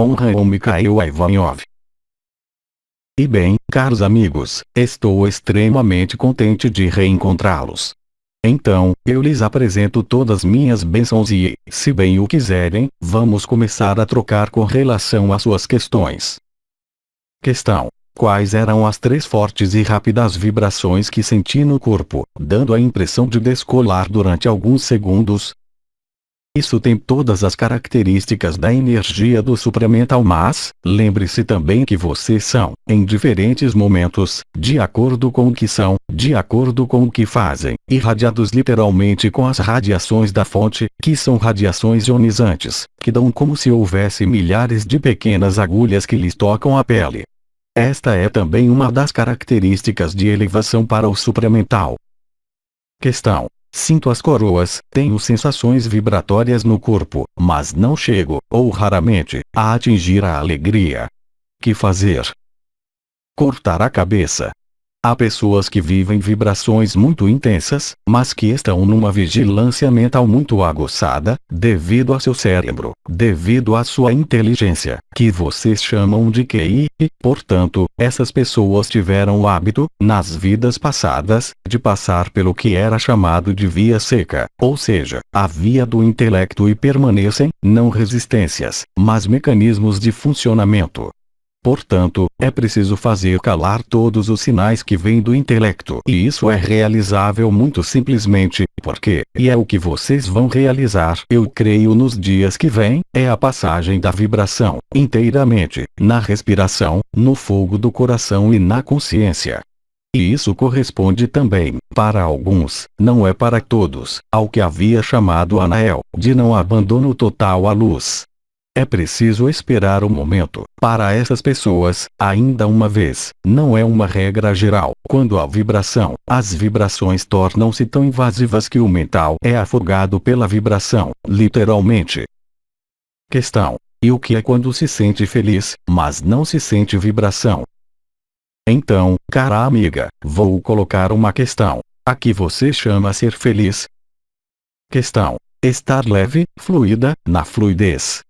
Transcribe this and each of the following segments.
Honra ao Mikhail Ivanov. E bem, caros amigos, estou extremamente contente de reencontrá-los. Então, eu lhes apresento todas minhas bênçãos e, se bem o quiserem, vamos começar a trocar com relação às suas questões. Questão: quais eram as 3 fortes e rápidas vibrações que senti no corpo, dando a impressão de descolar durante alguns segundos? Isso tem todas as características da energia do supramental, mas, lembre-se também que vocês são, em diferentes momentos, de acordo com o que são, de acordo com o que fazem, irradiados literalmente com as radiações da fonte, que são radiações ionizantes, que dão como se houvesse milhares de pequenas agulhas que lhes tocam a pele. Esta é também uma das características de elevação para o supramental. Questão: sinto as coroas, tenho sensações vibratórias no corpo, mas não chego, ou raramente, a atingir a alegria. Que fazer? Cortar a cabeça. Há pessoas que vivem vibrações muito intensas, mas que estão numa vigilância mental muito aguçada, devido a seu cérebro, devido à sua inteligência, que vocês chamam de QI, e, portanto, essas pessoas tiveram o hábito, nas vidas passadas, de passar pelo que era chamado de via seca, ou seja, a via do intelecto, e permanecem, não resistências, mas mecanismos de funcionamento. Portanto, é preciso fazer calar todos os sinais que vêm do intelecto. E isso é realizável muito simplesmente, porque, e é o que vocês vão realizar, eu creio, nos dias que vêm, é a passagem da vibração, inteiramente, na respiração, no fogo do coração e na consciência. E isso corresponde também, para alguns, não é para todos, ao que havia chamado Anael, de não abandono total à luz. É preciso esperar o momento. Para essas pessoas, ainda uma vez, não é uma regra geral. Quando há vibração, as vibrações tornam-se tão invasivas que o mental é afogado pela vibração, literalmente. Questão: e o que é quando se sente feliz, mas não se sente vibração? Então, cara amiga, vou colocar uma questão. A que você chama ser feliz? Questão: estar leve, fluida, na fluidez.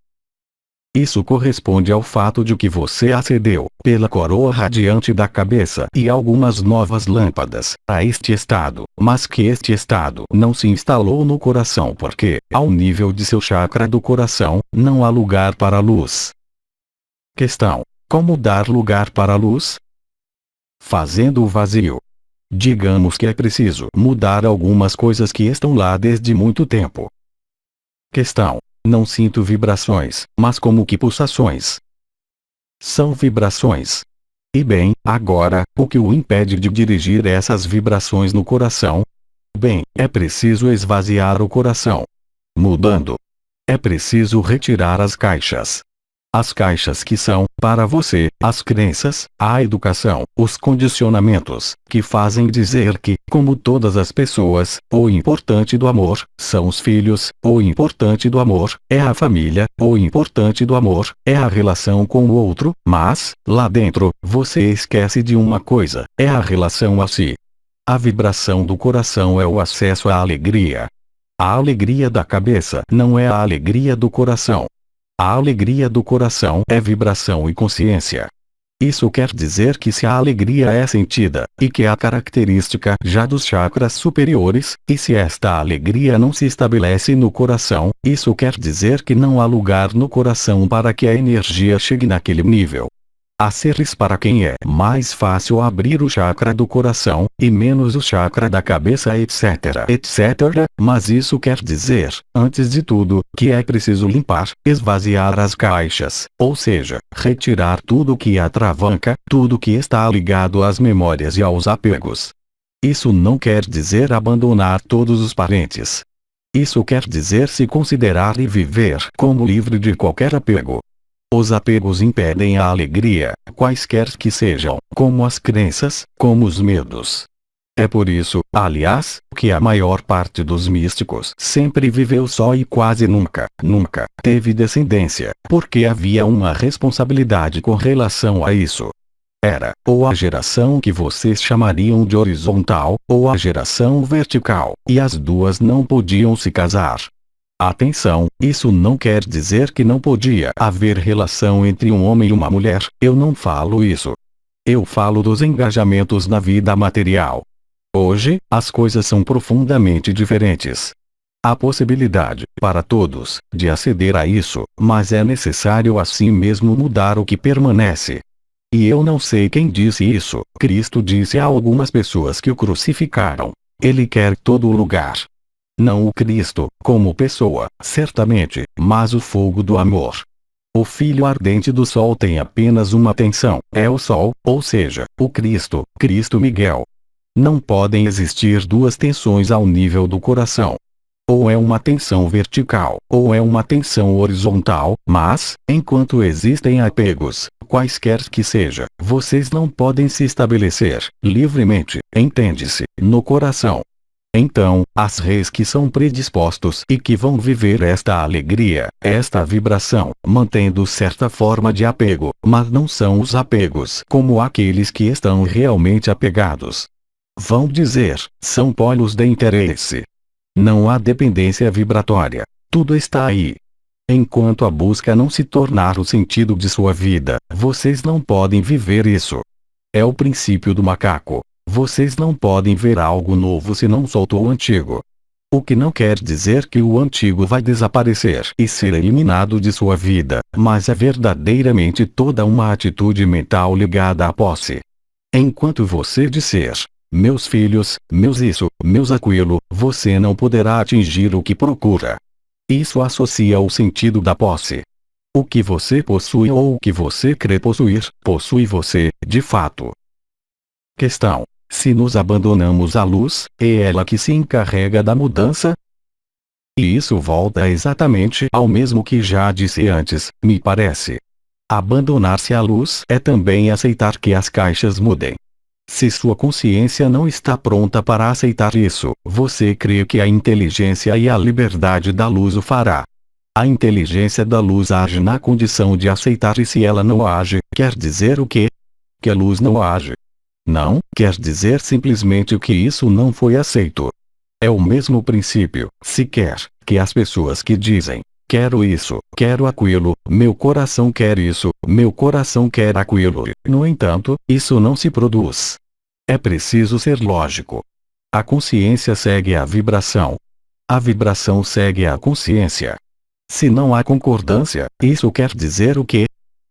Isso corresponde ao fato de que você acedeu, pela coroa radiante da cabeça e algumas novas lâmpadas, a este estado, mas que este estado não se instalou no coração porque, ao nível de seu chakra do coração, não há lugar para a luz. Questão: como dar lugar para a luz? Fazendo o vazio. Digamos que é preciso mudar algumas coisas que estão lá desde muito tempo. Questão: não sinto vibrações, mas como que pulsações. São vibrações. E bem, agora, o que o impede de dirigir essas vibrações no coração? Bem, é preciso esvaziar o coração. Mudando. É preciso retirar as caixas. As caixas que são, para você, as crenças, a educação, os condicionamentos, que fazem dizer que, como todas as pessoas, o importante do amor, são os filhos, o importante do amor, é a família, o importante do amor, é a relação com o outro, mas, lá dentro, você esquece de uma coisa, é a relação a si. A vibração do coração é o acesso à alegria. A alegria da cabeça não é a alegria do coração. A alegria do coração é vibração e consciência. Isso quer dizer que se a alegria é sentida, e que é a característica já dos chakras superiores, e se esta alegria não se estabelece no coração, isso quer dizer que não há lugar no coração para que a energia chegue naquele nível. Há seres para quem é mais fácil abrir o chakra do coração, e menos o chakra da cabeça, etc, etc, mas isso quer dizer, antes de tudo, que é preciso limpar, esvaziar as caixas, ou seja, retirar tudo que atravanca, tudo que está ligado às memórias e aos apegos. Isso não quer dizer abandonar todos os parentes. Isso quer dizer se considerar e viver como livre de qualquer apego. Os apegos impedem a alegria, quaisquer que sejam, como as crenças, como os medos. É por isso, aliás, que a maior parte dos místicos sempre viveu só e quase nunca teve descendência, porque havia uma responsabilidade com relação a isso. Era, ou a geração que vocês chamariam de horizontal, ou a geração vertical, e as duas não podiam se casar. Atenção, isso não quer dizer que não podia haver relação entre um homem e uma mulher, eu não falo isso. Eu falo dos engajamentos na vida material. Hoje, as coisas são profundamente diferentes. Há possibilidade, para todos, de aceder a isso, mas é necessário assim mesmo mudar o que permanece. E eu não sei quem disse isso. Cristo disse a algumas pessoas que o crucificaram: Ele quer todo o lugar. Não o Cristo, como pessoa, certamente, mas o fogo do amor. O filho ardente do sol tem apenas uma tensão, é o sol, ou seja, o Cristo, Cristo Miguel. Não podem existir duas tensões ao nível do coração. Ou é uma tensão vertical, ou é uma tensão horizontal, mas, enquanto existem apegos, quaisquer que seja, vocês não podem se estabelecer, livremente, entende-se, no coração. Então, as reis que são predispostos e que vão viver esta alegria, esta vibração, mantendo certa forma de apego, mas não são os apegos como aqueles que estão realmente apegados. Vão dizer, são polos de interesse. Não há dependência vibratória. Tudo está aí. Enquanto a busca não se tornar o sentido de sua vida, vocês não podem viver isso. É o princípio do macaco. Vocês não podem ver algo novo se não soltou o antigo. O que não quer dizer que o antigo vai desaparecer e ser eliminado de sua vida, mas é verdadeiramente toda uma atitude mental ligada à posse. Enquanto você disser, meus filhos, meus isso, meus aquilo, você não poderá atingir o que procura. Isso associa o sentido da posse. O que você possui ou o que você crê possuir, possui você, de fato. Questão: se nos abandonamos à luz, é ela que se encarrega da mudança? E isso volta exatamente ao mesmo que já disse antes, me parece. Abandonar-se à luz é também aceitar que as caixas mudem. Se sua consciência não está pronta para aceitar isso, você crê que a inteligência e a liberdade da luz o fará. A inteligência da luz age na condição de aceitar, e se ela não age, quer dizer o quê? Que a luz não age. Não, quer dizer simplesmente que isso não foi aceito. É o mesmo princípio, se quer, que as pessoas que dizem, quero isso, quero aquilo, meu coração quer isso, meu coração quer aquilo. No entanto, isso não se produz. É preciso ser lógico. A consciência segue a vibração. A vibração segue a consciência. Se não há concordância, isso quer dizer o quê?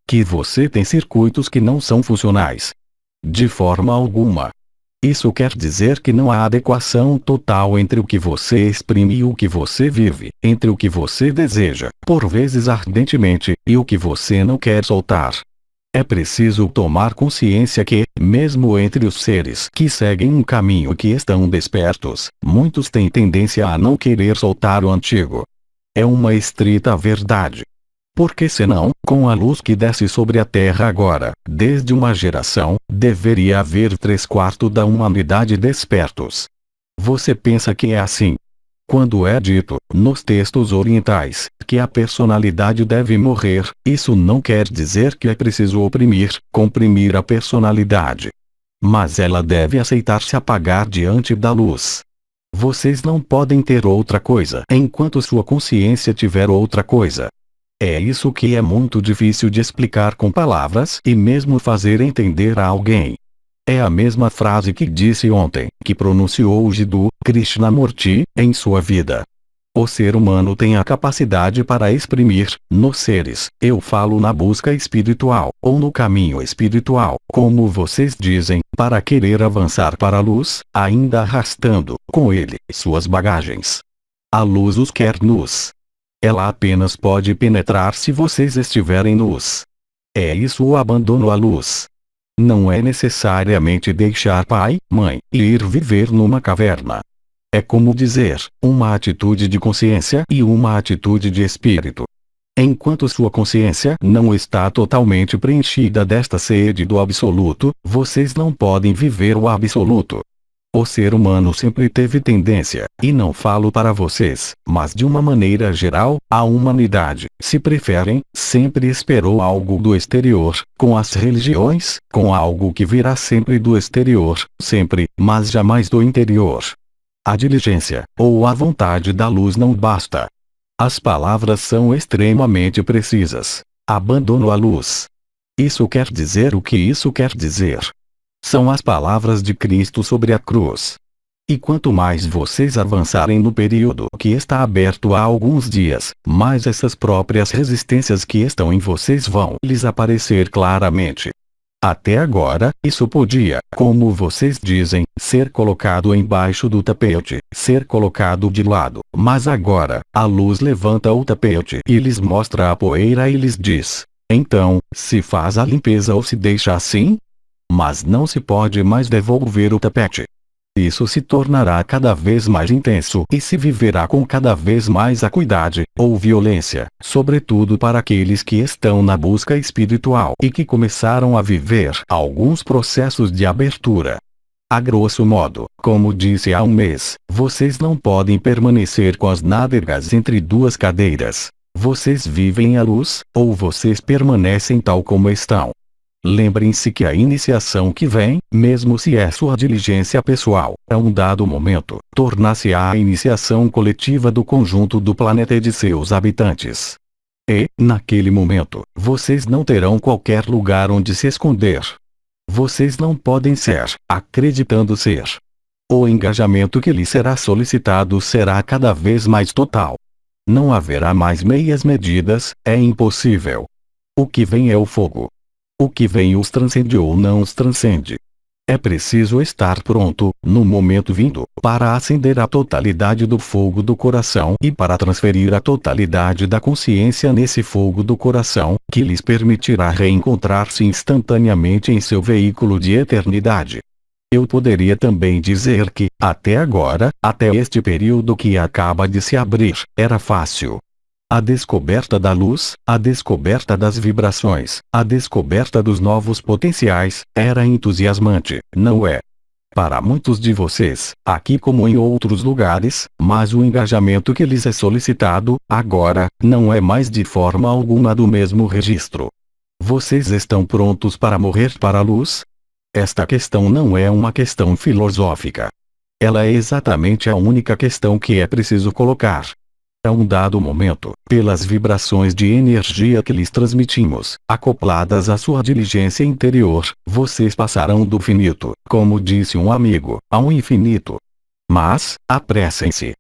Que você tem circuitos que não são funcionais. De forma alguma. Isso quer dizer que não há adequação total entre o que você exprime e o que você vive, entre o que você deseja, por vezes ardentemente, e o que você não quer soltar. É preciso tomar consciência que, mesmo entre os seres que seguem um caminho que estão despertos, muitos têm tendência a não querer soltar o antigo. É uma estrita verdade. Porque senão, com a luz que desce sobre a Terra agora, desde uma geração, deveria haver 3/4 da humanidade despertos. Você pensa que é assim? Quando é dito, nos textos orientais, que a personalidade deve morrer, isso não quer dizer que é preciso oprimir, comprimir a personalidade. Mas ela deve aceitar se apagar diante da luz. Vocês não podem ter outra coisa enquanto sua consciência tiver outra coisa. É isso que é muito difícil de explicar com palavras e mesmo fazer entender a alguém. É a mesma frase que disse ontem, que pronunciou o Jiddu Krishnamurti, em sua vida. O ser humano tem a capacidade para exprimir, nos seres, eu falo na busca espiritual, ou no caminho espiritual, como vocês dizem, para querer avançar para a luz, ainda arrastando, com ele, suas bagagens. A luz os quer nus. Ela apenas pode penetrar se vocês estiverem nus. É isso o abandono à luz. Não é necessariamente deixar pai, mãe, e ir viver numa caverna. É como dizer, uma atitude de consciência e uma atitude de espírito. Enquanto sua consciência não está totalmente preenchida desta sede do absoluto, vocês não podem viver o absoluto. O ser humano sempre teve tendência, e não falo para vocês, mas de uma maneira geral, a humanidade, se preferem, sempre esperou algo do exterior, com as religiões, com algo que virá sempre do exterior, sempre, mas jamais do interior. A diligência, ou a vontade da luz não basta. As palavras são extremamente precisas. Abandono a luz. Isso quer dizer o que isso quer dizer? São as palavras de Cristo sobre a cruz. E quanto mais vocês avançarem no período que está aberto há alguns dias, mais essas próprias resistências que estão em vocês vão lhes aparecer claramente. Até agora, isso podia, como vocês dizem, ser colocado embaixo do tapete, ser colocado de lado, mas agora, a luz levanta o tapete e lhes mostra a poeira e lhes diz: então, se faz a limpeza ou se deixa assim? Mas não se pode mais devolver o tapete. Isso se tornará cada vez mais intenso e se viverá com cada vez mais acuidade, ou violência, sobretudo para aqueles que estão na busca espiritual e que começaram a viver alguns processos de abertura. A grosso modo, como disse há um mês, vocês não podem permanecer com as nádegas entre duas cadeiras. Vocês vivem a luz, ou vocês permanecem tal como estão. Lembrem-se que a iniciação que vem, mesmo se é sua diligência pessoal, a um dado momento, tornar-se-á a iniciação coletiva do conjunto do planeta e de seus habitantes. E, naquele momento, vocês não terão qualquer lugar onde se esconder. Vocês não podem ser, acreditando ser. O engajamento que lhes será solicitado será cada vez mais total. Não haverá mais meias medidas, é impossível. O que vem é o fogo. O que vem os transcende ou não os transcende. É preciso estar pronto, no momento vindo, para acender a totalidade do fogo do coração e para transferir a totalidade da consciência nesse fogo do coração, que lhes permitirá reencontrar-se instantaneamente em seu veículo de eternidade. Eu poderia também dizer que, até agora, até este período que acaba de se abrir, era fácil. A descoberta da luz, a descoberta das vibrações, a descoberta dos novos potenciais, era entusiasmante, não é? Para muitos de vocês, aqui como em outros lugares, mas o engajamento que lhes é solicitado, agora, não é mais de forma alguma do mesmo registro. Vocês estão prontos para morrer para a luz? Esta questão não é uma questão filosófica. Ela é exatamente a única questão que é preciso colocar. A um dado momento, pelas vibrações de energia que lhes transmitimos, acopladas à sua diligência interior, vocês passarão do finito, como disse um amigo, ao infinito. Mas, apressem-se.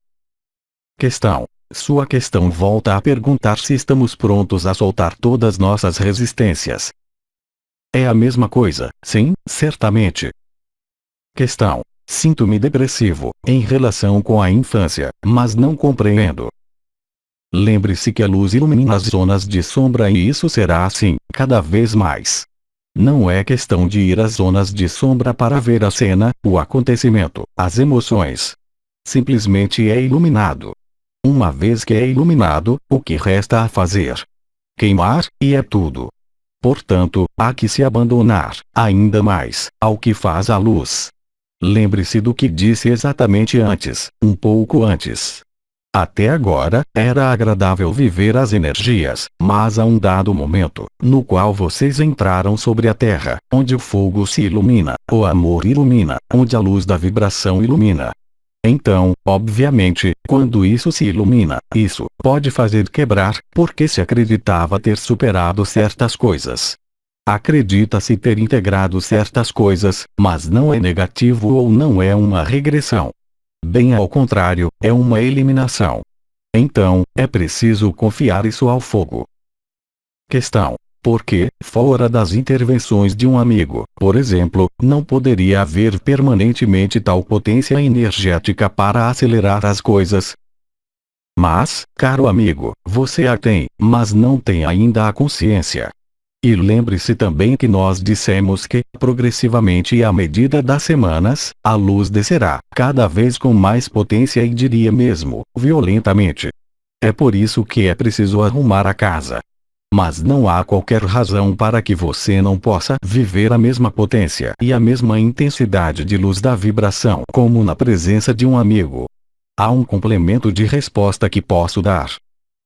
Questão. Sua questão volta a perguntar se estamos prontos a soltar todas nossas resistências. É a mesma coisa, sim, certamente. Questão. Sinto-me depressivo, em relação com a infância, mas não compreendo. Lembre-se que a luz ilumina as zonas de sombra e isso será assim, cada vez mais. Não é questão de ir às zonas de sombra para ver a cena, o acontecimento, as emoções. Simplesmente é iluminado. Uma vez que é iluminado, o que resta a fazer? Queimar, e é tudo. Portanto, há que se abandonar, ainda mais, ao que faz a luz. Lembre-se do que disse exatamente antes, um pouco antes. Até agora, era agradável viver as energias, mas há um dado momento, no qual vocês entraram sobre a Terra, onde o fogo se ilumina, o amor ilumina, onde a luz da vibração ilumina. Então, obviamente, quando isso se ilumina, isso pode fazer quebrar, porque se acreditava ter superado certas coisas. Acredita-se ter integrado certas coisas, mas não é negativo ou não é uma regressão. Bem ao contrário, é uma eliminação. Então, é preciso confiar isso ao fogo. Questão. Porque, fora das intervenções de um amigo, por exemplo, não poderia haver permanentemente tal potência energética para acelerar as coisas? Mas, caro amigo, você a tem, mas não tem ainda a consciência. E lembre-se também que nós dissemos que, progressivamente e à medida das semanas, a luz descerá, cada vez com mais potência e diria mesmo, violentamente. É por isso que é preciso arrumar a casa. Mas não há qualquer razão para que você não possa viver a mesma potência e a mesma intensidade de luz da vibração como na presença de um amigo. Há um complemento de resposta que posso dar.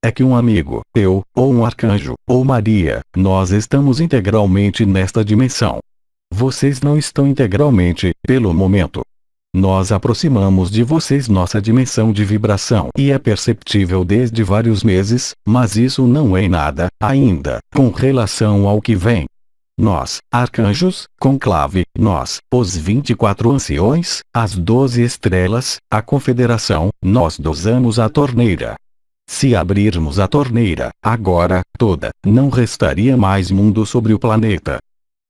É que um amigo, eu, ou um arcanjo, ou Maria, nós estamos integralmente nesta dimensão. Vocês não estão integralmente, pelo momento. Nós aproximamos de vocês nossa dimensão de vibração e é perceptível desde vários meses, mas isso não é nada, ainda, com relação ao que vem. Nós, arcanjos, conclave, nós, os 24 anciões, as 12 estrelas, a confederação, nós dosamos a torneira. Se abrirmos a torneira, agora, toda, não restaria mais mundo sobre o planeta.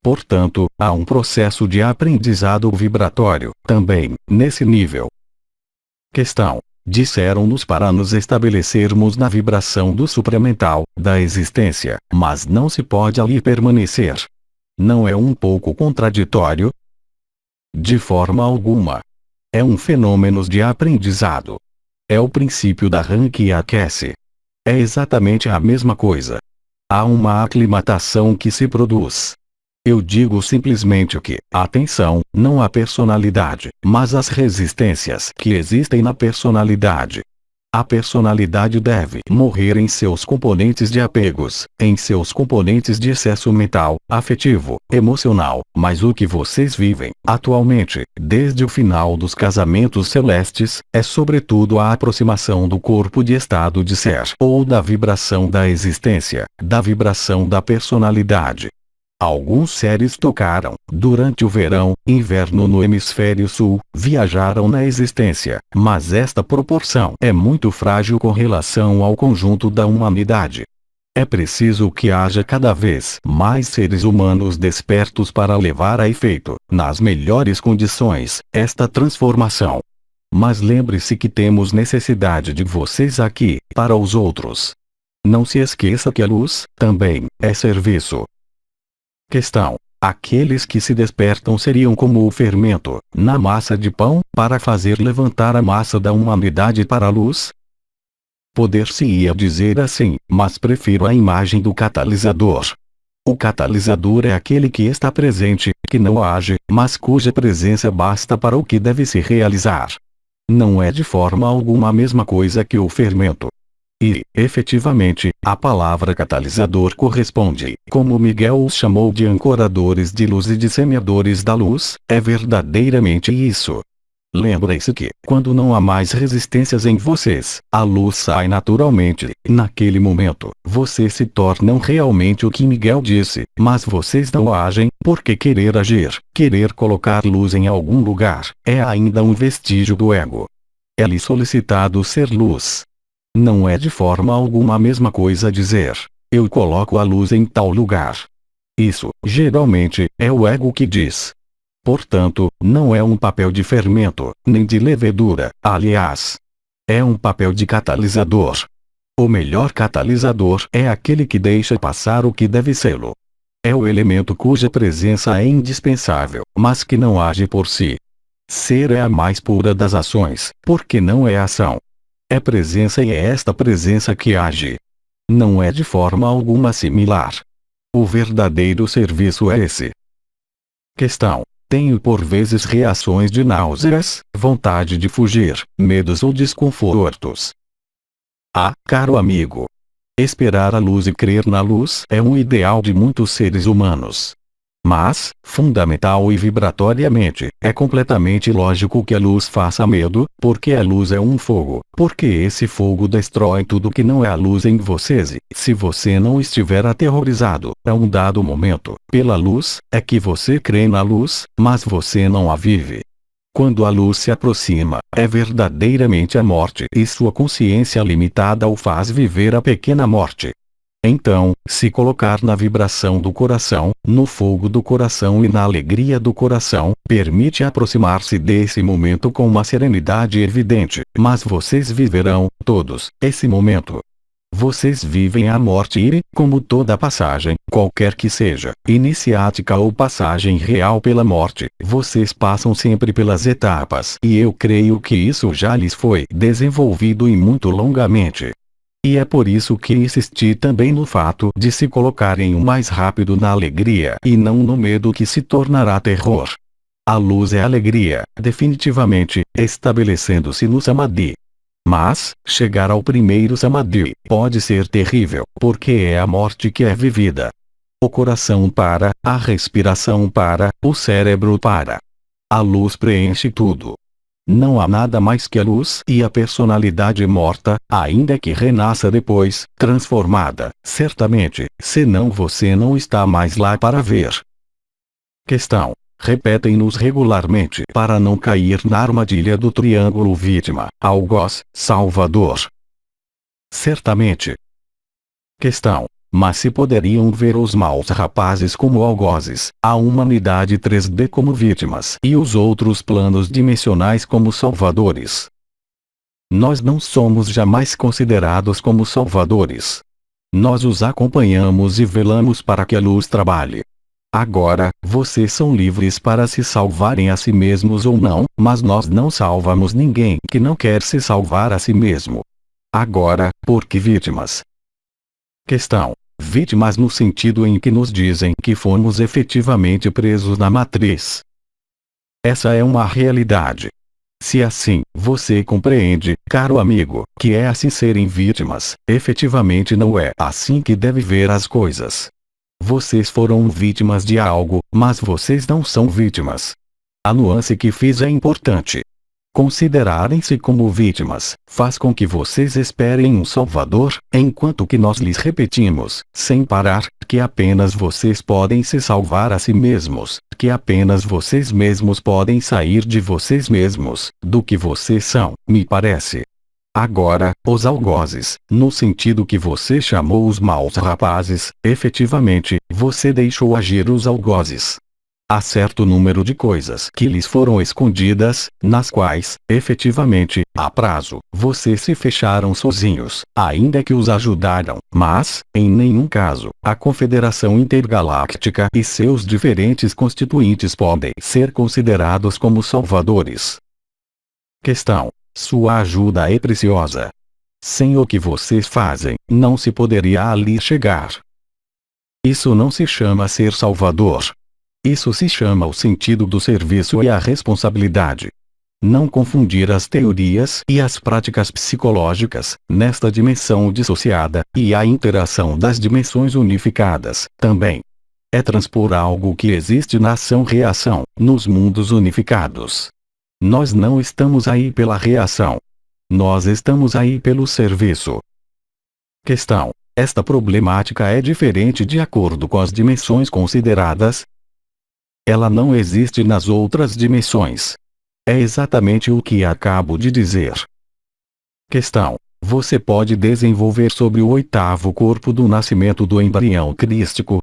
Portanto, há um processo de aprendizado vibratório, também, nesse nível. Questão. Disseram-nos para nos estabelecermos na vibração do supramental, da existência, mas não se pode ali permanecer. Não é um pouco contraditório? De forma alguma. É um fenômeno de aprendizado. É o princípio da rã que aquece. É exatamente a mesma coisa. Há uma aclimatação que se produz. Eu digo simplesmente que, atenção, não a personalidade, mas as resistências que existem na personalidade. A personalidade deve morrer em seus componentes de apegos, em seus componentes de excesso mental, afetivo, emocional, mas o que vocês vivem, atualmente, desde o final dos casamentos celestes, é sobretudo a aproximação do corpo de estado de ser, ou da vibração da existência, da vibração da personalidade. Alguns seres tocaram, durante o verão, inverno no hemisfério sul, viajaram na existência, mas esta proporção é muito frágil com relação ao conjunto da humanidade. É preciso que haja cada vez mais seres humanos despertos para levar a efeito, nas melhores condições, esta transformação. Mas lembre-se que temos necessidade de vocês aqui, para os outros. Não se esqueça que a luz, também, é serviço. Questão. Aqueles que se despertam seriam como o fermento, na massa de pão, para fazer levantar a massa da humanidade para a luz? Poder-se-ia dizer assim, mas prefiro a imagem do catalisador. O catalisador é aquele que está presente, que não age, mas cuja presença basta para o que deve se realizar. Não é de forma alguma a mesma coisa que o fermento. E, efetivamente, a palavra catalisador corresponde, como Miguel os chamou de ancoradores de luz e disseminadores da luz, é verdadeiramente isso. Lembre-se que, quando não há mais resistências em vocês, a luz sai naturalmente, e naquele momento, vocês se tornam realmente o que Miguel disse, mas vocês não agem, porque querer agir, querer colocar luz em algum lugar, é ainda um vestígio do ego. É-lhe solicitado ser luz. Não é de forma alguma a mesma coisa dizer, eu coloco a luz em tal lugar. Isso, geralmente, é o ego que diz. Portanto, não é um papel de fermento, nem de levedura, aliás. É um papel de catalisador. O melhor catalisador é aquele que deixa passar o que deve sê-lo. É o elemento cuja presença é indispensável, mas que não age por si. Ser é a mais pura das ações, porque não é ação. É presença e é esta presença que age. Não é de forma alguma similar. O verdadeiro serviço é esse. Questão. Tenho por vezes reações de náuseas, vontade de fugir, medos ou desconfortos. Ah, caro amigo. Esperar a luz e crer na luz é um ideal de muitos seres humanos. Mas, fundamental e vibratoriamente, é completamente lógico que a luz faça medo, porque a luz é um fogo, porque esse fogo destrói tudo que não é a luz em vocês e, se você não estiver aterrorizado, a um dado momento, pela luz, é que você crê na luz, mas você não a vive. Quando a luz se aproxima, é verdadeiramente a morte e sua consciência limitada o faz viver a pequena morte. Então, se colocar na vibração do coração, no fogo do coração e na alegria do coração, permite aproximar-se desse momento com uma serenidade evidente, mas vocês viverão, todos, esse momento. Vocês vivem a morte e, como toda passagem, qualquer que seja, iniciática ou passagem real pela morte, vocês passam sempre pelas etapas e eu creio que isso já lhes foi desenvolvido e muito longamente. E é por isso que insisti também no fato de se colocarem o mais rápido na alegria e não no medo que se tornará terror. A luz é alegria, definitivamente, estabelecendo-se no samadhi. Mas, chegar ao primeiro samadhi pode ser terrível, porque é a morte que é vivida. O coração para, a respiração para, o cérebro para. A luz preenche tudo. Não há nada mais que a luz e a personalidade morta, ainda que renasça depois, transformada, certamente, senão você não está mais lá para ver. Questão. Repetem-nos regularmente para não cair na armadilha do triângulo vítima, algoz, salvador. Certamente. Questão. Mas se poderiam ver os maus rapazes como algozes, a humanidade 3D como vítimas e os outros planos dimensionais como salvadores? Nós não somos jamais considerados como salvadores. Nós os acompanhamos e velamos para que a luz trabalhe. Agora, vocês são livres para se salvarem a si mesmos ou não, mas nós não salvamos ninguém que não quer se salvar a si mesmo. Agora, por que vítimas? Questão. Vítimas no sentido em que nos dizem que fomos efetivamente presos na matriz. Essa é uma realidade. Se assim, você compreende, caro amigo, que é assim serem vítimas, efetivamente não é assim que deve ver as coisas. Vocês foram vítimas de algo, mas vocês não são vítimas. A nuance que fiz é importante. Considerarem-se como vítimas, faz com que vocês esperem um salvador, enquanto que nós lhes repetimos, sem parar, que apenas vocês podem se salvar a si mesmos, que apenas vocês mesmos podem sair de vocês mesmos, do que vocês são, me parece. Agora, os algozes, no sentido que você chamou os maus rapazes, efetivamente, você deixou agir os algozes. Há certo número de coisas que lhes foram escondidas, nas quais, efetivamente, a prazo, vocês se fecharam sozinhos, ainda que os ajudaram, mas, em nenhum caso, a Confederação Intergaláctica e seus diferentes constituintes podem ser considerados como salvadores. Questão. Sua ajuda é preciosa. Sem o que vocês fazem, não se poderia ali chegar. Isso não se chama ser salvador. Isso se chama o sentido do serviço e a responsabilidade. Não confundir as teorias e as práticas psicológicas, nesta dimensão dissociada, e a interação das dimensões unificadas, também. É transpor algo que existe na ação-reação, nos mundos unificados. Nós não estamos aí pela reação. Nós estamos aí pelo serviço. Questão. Esta problemática é diferente de acordo com as dimensões consideradas? Ela não existe nas outras dimensões. É exatamente o que acabo de dizer. Questão. Você pode desenvolver sobre o oitavo corpo do nascimento do embrião crístico?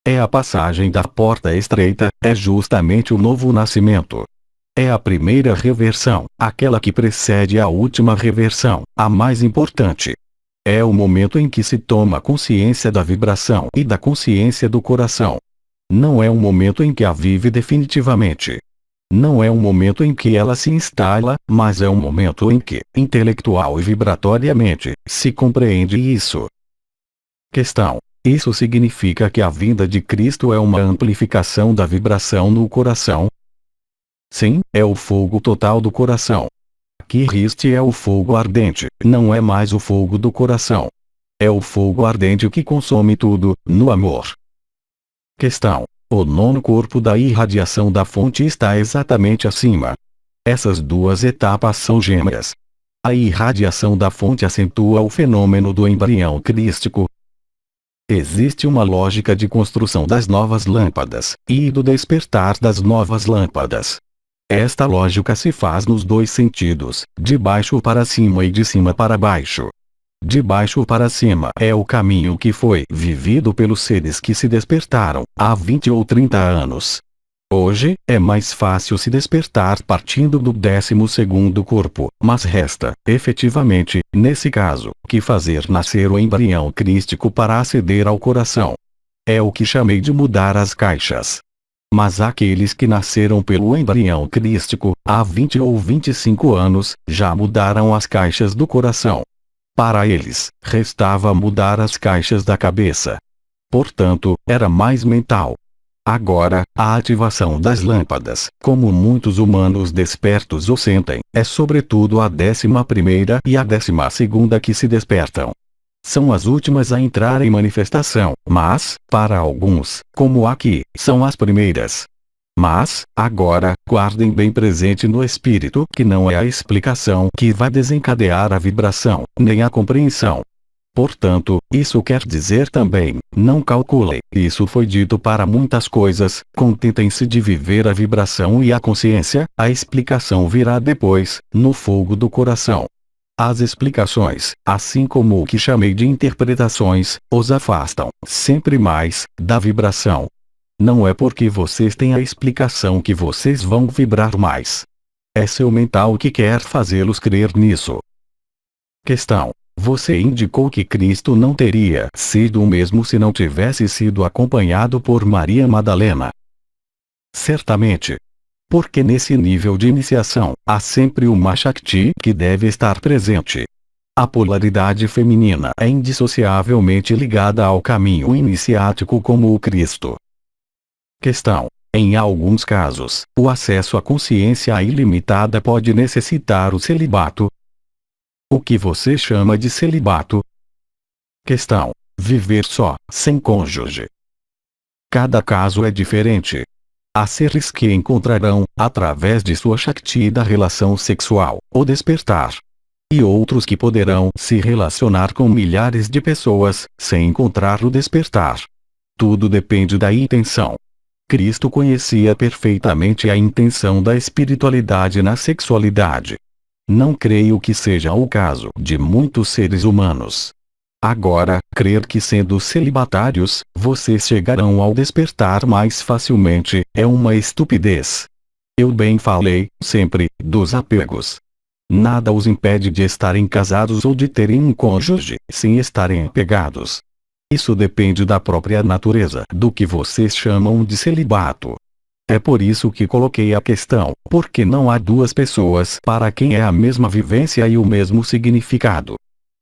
É a passagem da porta estreita, é justamente o novo nascimento. É a primeira reversão, aquela que precede a última reversão, a mais importante. É o momento em que se toma consciência da vibração e da consciência do coração. Não é um momento em que a vive definitivamente. Não é um momento em que ela se instala, mas é um momento em que, intelectual e vibratoriamente, se compreende isso. Questão. Isso significa que a vinda de Cristo é uma amplificação da vibração no coração? Sim, é o fogo total do coração. Cristo é o fogo ardente, não é mais o fogo do coração. É o fogo ardente que consome tudo, no amor. Questão. O nono corpo da irradiação da fonte está exatamente acima. Essas duas etapas são gêmeas. A irradiação da fonte acentua o fenômeno do embrião crístico. Existe uma lógica de construção das novas lâmpadas, e do despertar das novas lâmpadas. Esta lógica se faz nos dois sentidos, de baixo para cima e de cima para baixo. De baixo para cima é o caminho que foi vivido pelos seres que se despertaram há 20 ou 30 anos. Hoje, é mais fácil se despertar partindo do 12º corpo, mas resta, efetivamente, nesse caso, que fazer nascer o embrião crístico para aceder ao coração. É o que chamei de mudar as caixas. Mas aqueles que nasceram pelo embrião crístico, há 20 ou 25 anos, já mudaram as caixas do coração. Para eles, restava mudar as caixas da cabeça. Portanto, era mais mental. Agora, a ativação das lâmpadas, como muitos humanos despertos o sentem, é sobretudo a 11ª e a 12ª que se despertam. São as últimas a entrar em manifestação, mas, para alguns, como aqui, são as primeiras. Mas, agora, guardem bem presente no espírito que não é a explicação que vai desencadear a vibração, nem a compreensão. Portanto, isso quer dizer também, não calculem. Isso foi dito para muitas coisas, contentem-se de viver a vibração e a consciência, a explicação virá depois, no fogo do coração. As explicações, assim como o que chamei de interpretações, os afastam, sempre mais, da vibração. Não é porque vocês têm a explicação que vocês vão vibrar mais. É seu mental que quer fazê-los crer nisso. Questão: você indicou que Cristo não teria sido o mesmo se não tivesse sido acompanhado por Maria Madalena. Certamente. Porque nesse nível de iniciação, há sempre uma Shakti que deve estar presente. A polaridade feminina é indissociavelmente ligada ao caminho iniciático como o Cristo. Questão: em alguns casos, o acesso à consciência ilimitada pode necessitar o celibato. O que você chama de celibato? Questão: viver só, sem cônjuge. Cada caso é diferente. Há seres que encontrarão, através de sua Shakti da relação sexual, o despertar. E outros que poderão se relacionar com milhares de pessoas, sem encontrar o despertar. Tudo depende da intenção. Cristo conhecia perfeitamente a intenção da espiritualidade na sexualidade. Não creio que seja o caso de muitos seres humanos. Agora, crer que sendo celibatários, vocês chegarão ao despertar mais facilmente, é uma estupidez. Eu bem falei, sempre, dos apegos. Nada os impede de estarem casados ou de terem um cônjuge, sem estarem apegados. Isso depende da própria natureza do que vocês chamam de celibato. É por isso que coloquei a questão, porque não há duas pessoas para quem é a mesma vivência e o mesmo significado.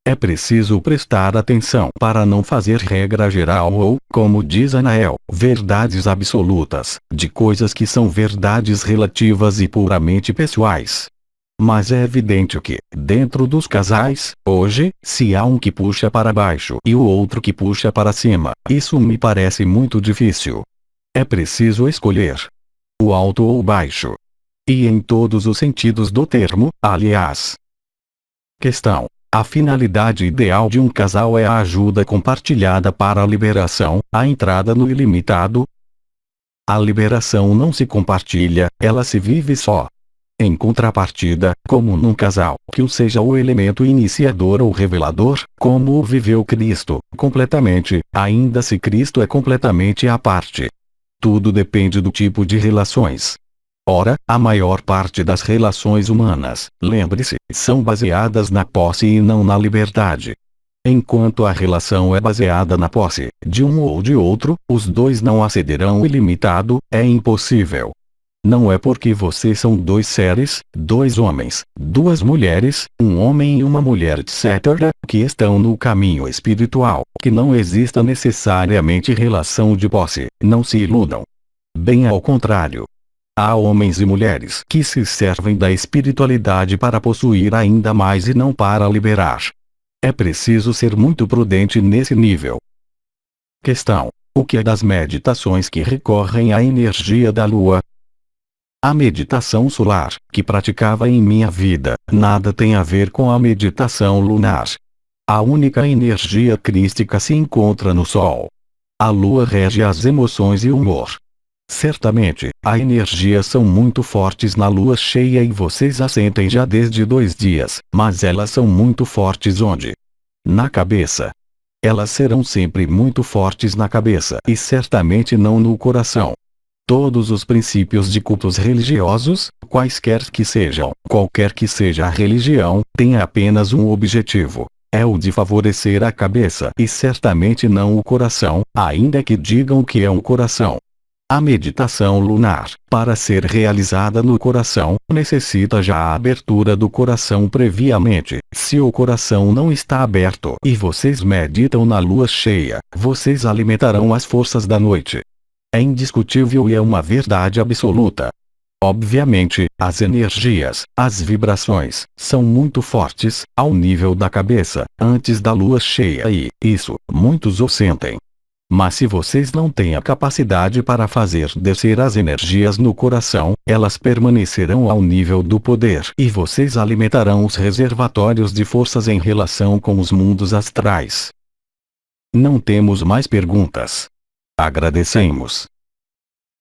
É preciso prestar atenção para não fazer regra geral ou, como diz Anael, verdades absolutas, de coisas que são verdades relativas e puramente pessoais. Mas é evidente que, dentro dos casais, hoje, se há um que puxa para baixo e o outro que puxa para cima, isso me parece muito difícil. É preciso escolher o alto ou o baixo. E em todos os sentidos do termo, aliás. Questão: a finalidade ideal de um casal é a ajuda compartilhada para a liberação, a entrada no ilimitado? A liberação não se compartilha, ela se vive só. Em contrapartida, como num casal, que o seja o elemento iniciador ou revelador, como o viveu Cristo, completamente, ainda se Cristo é completamente à parte. Tudo depende do tipo de relações. Ora, a maior parte das relações humanas, lembre-se, são baseadas na posse e não na liberdade. Enquanto a relação é baseada na posse, de um ou de outro, os dois não acederão ao ilimitado, é impossível. Não é porque vocês são dois seres, dois homens, duas mulheres, um homem e uma mulher etc., que estão no caminho espiritual, que não exista necessariamente relação de posse, não se iludam. Bem ao contrário. Há homens e mulheres que se servem da espiritualidade para possuir ainda mais e não para liberar. É preciso ser muito prudente nesse nível. Questão: o que é das meditações que recorrem à energia da lua? A meditação solar, que praticava em minha vida, nada tem a ver com a meditação lunar. A única energia crística se encontra no Sol. A Lua rege as emoções e o humor. Certamente, as energias são muito fortes na Lua cheia e vocês a sentem já desde 2 dias, mas elas são muito fortes onde? Na cabeça. Elas serão sempre muito fortes na cabeça e certamente não no coração. Todos os princípios de cultos religiosos, quaisquer que sejam, qualquer que seja a religião, têm apenas um objetivo. É o de favorecer a cabeça e certamente não o coração, ainda que digam que é um coração. A meditação lunar, para ser realizada no coração, necessita já a abertura do coração previamente. Se o coração não está aberto e vocês meditam na lua cheia, vocês alimentarão as forças da noite. É indiscutível e é uma verdade absoluta. Obviamente, as energias, as vibrações, são muito fortes, ao nível da cabeça, antes da lua cheia e, isso, muitos o sentem. Mas se vocês não têm a capacidade para fazer descer as energias no coração, elas permanecerão ao nível do poder e vocês alimentarão os reservatórios de forças em relação com os mundos astrais. Não temos mais perguntas. Agradecemos.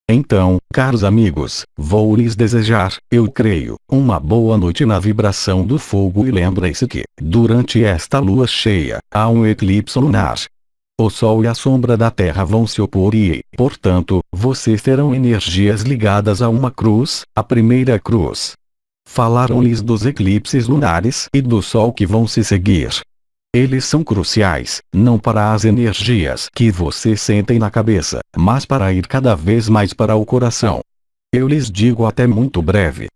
Então, caros amigos, vou lhes desejar, eu creio, uma boa noite na vibração do fogo e lembrem-se que, durante esta lua cheia, há um eclipse lunar. O Sol e a sombra da Terra vão se opor e, portanto, vocês terão energias ligadas a uma cruz, a primeira cruz. Falaram-lhes dos eclipses lunares e do Sol que vão se seguir. Eles são cruciais, não para as energias que vocês sentem na cabeça, mas para ir cada vez mais para o coração. Eu lhes digo até muito breve.